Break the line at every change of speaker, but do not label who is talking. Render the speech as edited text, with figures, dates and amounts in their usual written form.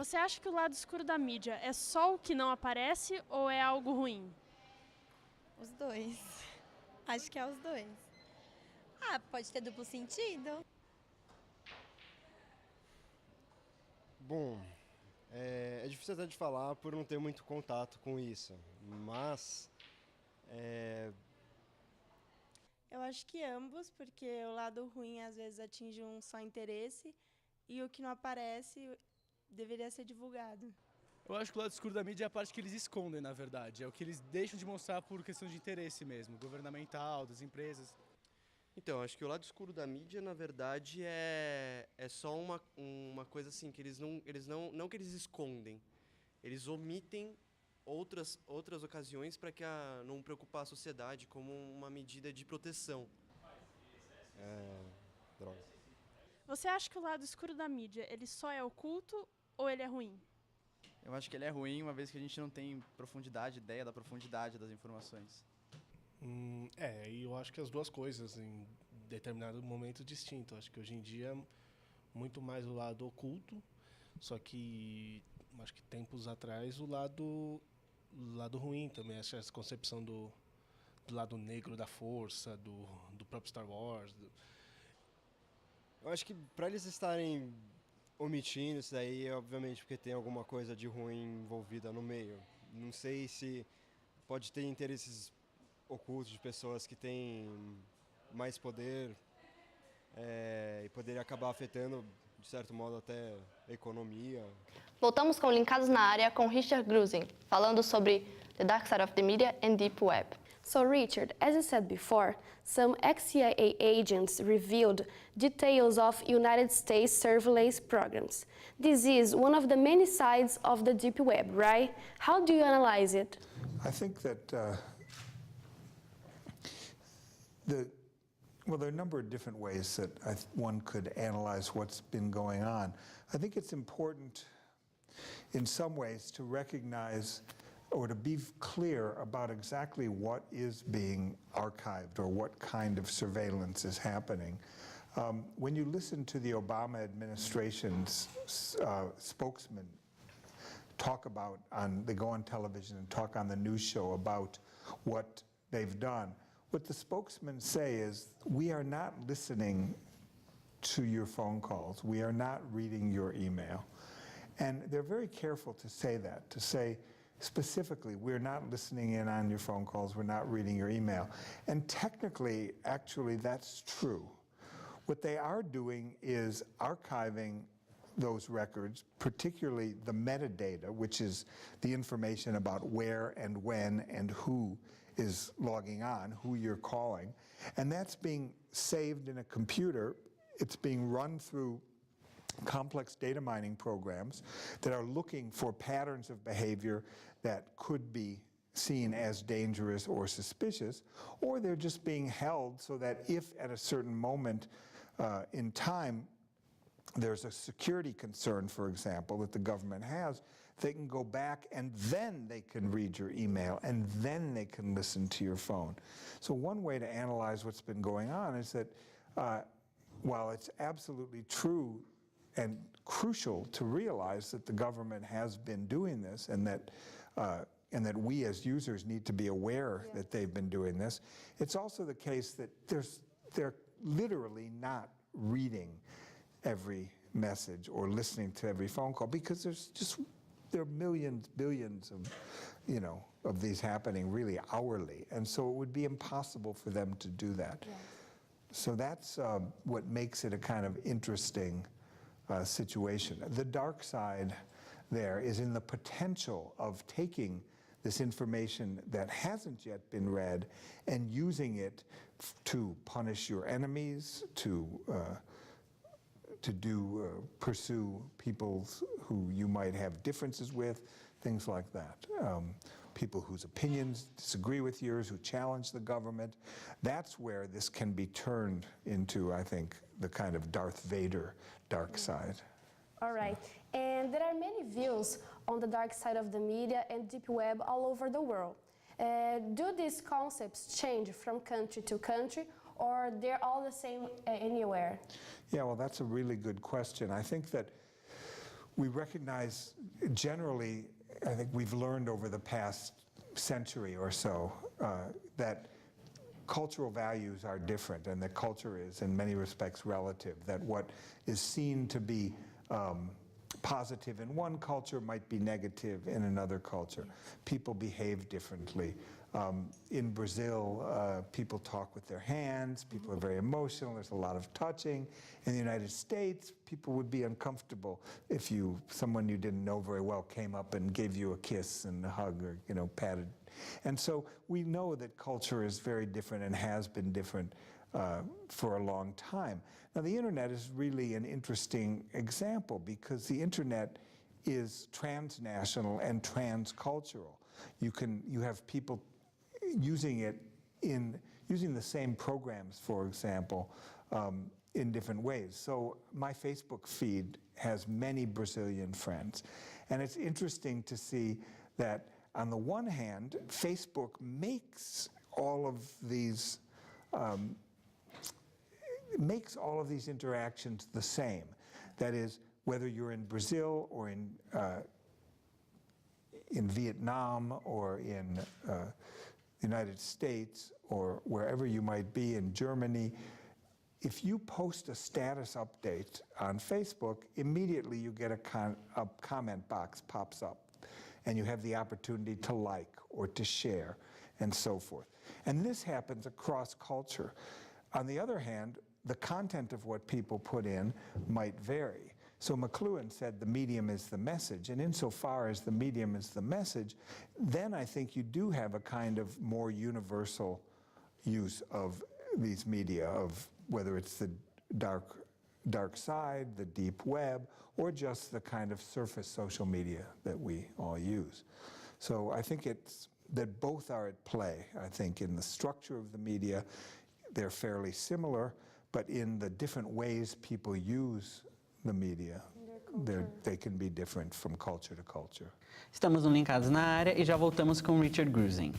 Você acha que o lado escuro da mídia é só o que não aparece ou é algo ruim?
Os dois. Acho que é os dois. Ah, pode ter duplo sentido.
Bom, é difícil até de falar por não ter muito contato com isso, mas
Eu acho que ambos, porque o lado ruim às vezes atinge um só interesse e o que não aparece deveria ser divulgado.
Eu acho que o lado escuro da mídia é a parte que eles escondem, na verdade. É o que eles deixam de mostrar por questão de interesse mesmo, governamental, das empresas.
Então, acho que o lado escuro da mídia, na verdade, é só uma coisa assim, que não que eles escondem, eles omitem outras ocasiões para que não preocupar a sociedade como uma medida de proteção.
droga.
Você acha que o lado escuro da mídia ele só é oculto ou ele é ruim?
Eu acho que ele é ruim, uma vez que a gente não tem ideia da profundidade das informações.
E eu acho que as duas coisas, em determinado momento distinto. Acho que hoje em dia muito mais o lado oculto, só que acho que tempos atrás o lado ruim também, essa concepção do lado negro da força, do próprio Star Wars.
Eu acho que para eles estarem omitindo isso daí é obviamente porque tem alguma coisa de ruim envolvida no meio. Não sei se pode ter interesses ocultos de pessoas que têm mais poder e poderia acabar afetando, de certo modo, até a economia.
Voltamos com Linkados na área com Richard Grusin, falando sobre the dark side of the media and deep web.
So Richard, as you said before, some ex-CIA agents revealed details of United States surveillance programs. This is one of the many sides of the deep web, right? How do you analyze it?
I think that there are a number of different ways that one could analyze what's been going on. I think it's important in some ways to recognize or to be clear about exactly what is being archived or what kind of surveillance is happening. When you listen to the Obama administration's spokesman talk about, they go on television and talk on the news show about what they've done, what the spokesmen say is, we are not listening to your phone calls. We are not reading your email. And they're very careful to say that, to say specifically, we're not listening in on your phone calls, we're not reading your email. And technically, actually, that's true. What they are doing is archiving those records, particularly the metadata, which is the information about where and when and who is logging on, who you're calling. And that's being saved in a computer. It's being run through complex data mining programs that are looking for patterns of behavior that could be seen as dangerous or suspicious, or they're just being held so that if at a certain moment in time there's a security concern, for example, that the government has, they can go back and then they can read your email and then they can listen to your phone. So one way to analyze what's been going on is that while it's absolutely true and crucial to realize that the government has been doing this and that we as users need to be aware that they've been doing this, it's also the case that they're literally not reading every message or listening to every phone call because there are millions, billions of these happening really hourly, and so it would be impossible for them to do that. Yeah. So that's what makes it a kind of interesting situation. The dark side there is in the potential of taking this information that hasn't yet been read and using it to punish your enemies, to pursue people who you might have differences with, things like that. People whose opinions disagree with yours, who challenge the government. That's where this can be turned into, I think, the kind of Darth Vader dark side.
All right, and there are many views on the dark side of the media and deep web all over the world. Do these concepts change from country to country, or they're all the same anywhere?
Yeah, well, that's a really good question. I think that we recognize generally, I think we've learned over the past century or so that cultural values are different, and that culture is in many respects relative, that what is seen to be positive in one culture might be negative in another culture. People behave differently. In Brazil, people talk with their hands, people are very emotional, there's a lot of touching. In the United States, people would be uncomfortable if someone you didn't know very well came up and gave you a kiss and a hug or, patted. And so we know that culture is very different and has been different for a long time. Now, the internet is really an interesting example because the internet is transnational and transcultural. You have people using it using the same programs, for example, in different ways. So my Facebook feed has many Brazilian friends. And it's interesting to see that on the one hand, Facebook makes all of these interactions the same. That is, whether you're in Brazil or in Vietnam or in the United States or wherever you might be in Germany, if you post a status update on Facebook, immediately you get a comment box pops up, and you have the opportunity to like or to share and so forth. And this happens across culture. On the other hand, the content of what people put in might vary. So McLuhan said the medium is the message, and insofar as the medium is the message, then I think you do have a kind of more universal use of these media, of whether it's the dark side, the deep web, or just the kind of surface social media that we all use. So I think it's that both are at play. I think in the structure of the media, they're fairly similar, but in the different ways people use the media, they can be different from culture to culture.
Estamos no Linkados na área e já voltamos com Richard Grusin.